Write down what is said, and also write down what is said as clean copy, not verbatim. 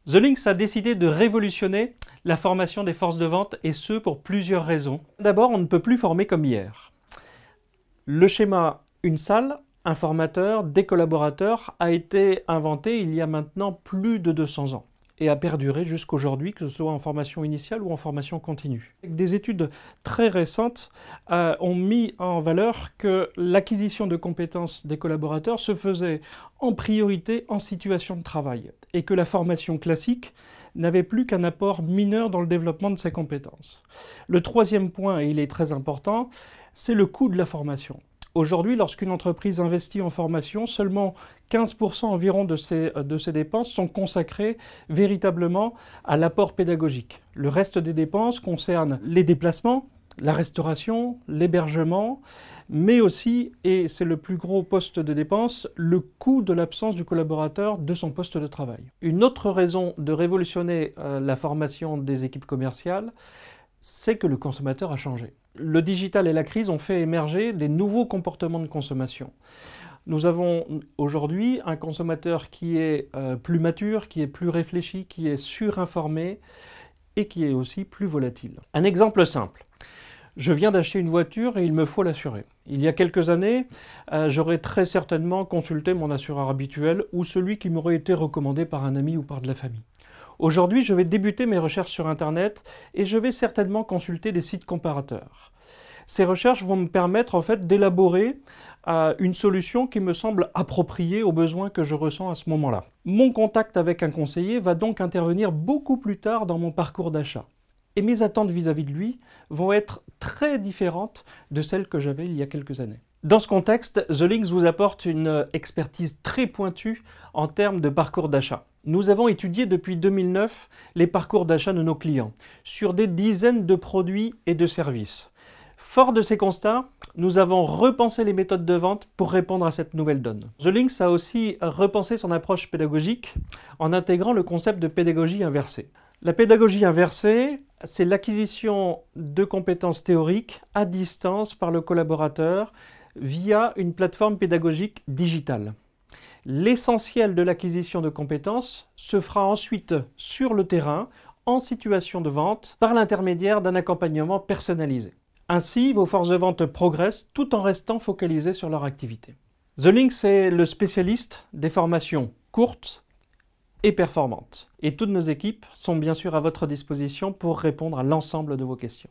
The Lynx a décidé de révolutionner la formation des forces de vente et ce pour plusieurs raisons. D'abord, on ne peut plus former comme hier. Le schéma une salle, un formateur, des collaborateurs a été inventé il y a maintenant plus de 200 ans et a perduré jusqu'aujourd'hui, que ce soit en formation initiale ou en formation continue. Des études très récentes ont mis en valeur que l'acquisition de compétences des collaborateurs se faisait en priorité en situation de travail et que la formation classique n'avait plus qu'un apport mineur dans le développement de ces compétences. Le troisième point, et il est très important, c'est le coût de la formation. Aujourd'hui, lorsqu'une entreprise investit en formation, seulement 15% environ de ses dépenses sont consacrées véritablement à l'apport pédagogique. Le reste des dépenses concerne les déplacements, la restauration, l'hébergement, mais aussi, et c'est le plus gros poste de dépense, le coût de l'absence du collaborateur de son poste de travail. Une autre raison de révolutionner la formation des équipes commerciales, c'est que le consommateur a changé. Le digital et la crise ont fait émerger des nouveaux comportements de consommation. Nous avons aujourd'hui un consommateur qui est plus mature, qui est plus réfléchi, qui est surinformé et qui est aussi plus volatile. Un exemple simple. Je viens d'acheter une voiture et il me faut l'assurer. Il y a quelques années, j'aurais très certainement consulté mon assureur habituel ou celui qui m'aurait été recommandé par un ami ou par de la famille. Aujourd'hui, je vais débuter mes recherches sur Internet et je vais certainement consulter des sites comparateurs. Ces recherches vont me permettre en fait d'élaborer une solution qui me semble appropriée aux besoins que je ressens à ce moment-là. Mon contact avec un conseiller va donc intervenir beaucoup plus tard dans mon parcours d'achat. Et mes attentes vis-à-vis de lui vont être très différentes de celles que j'avais il y a quelques années. Dans ce contexte, The Lynx vous apporte une expertise très pointue en termes de parcours d'achat. Nous avons étudié depuis 2009 les parcours d'achat de nos clients sur des dizaines de produits et de services. Fort de ces constats, nous avons repensé les méthodes de vente pour répondre à cette nouvelle donne. The Lynx a aussi repensé son approche pédagogique en intégrant le concept de pédagogie inversée. La pédagogie inversée, c'est l'acquisition de compétences théoriques à distance par le collaborateur via une plateforme pédagogique digitale. L'essentiel de l'acquisition de compétences se fera ensuite sur le terrain, en situation de vente, par l'intermédiaire d'un accompagnement personnalisé. Ainsi, vos forces de vente progressent tout en restant focalisées sur leur activité. The Lynx est le spécialiste des formations courtes et performantes. Et toutes nos équipes sont bien sûr à votre disposition pour répondre à l'ensemble de vos questions.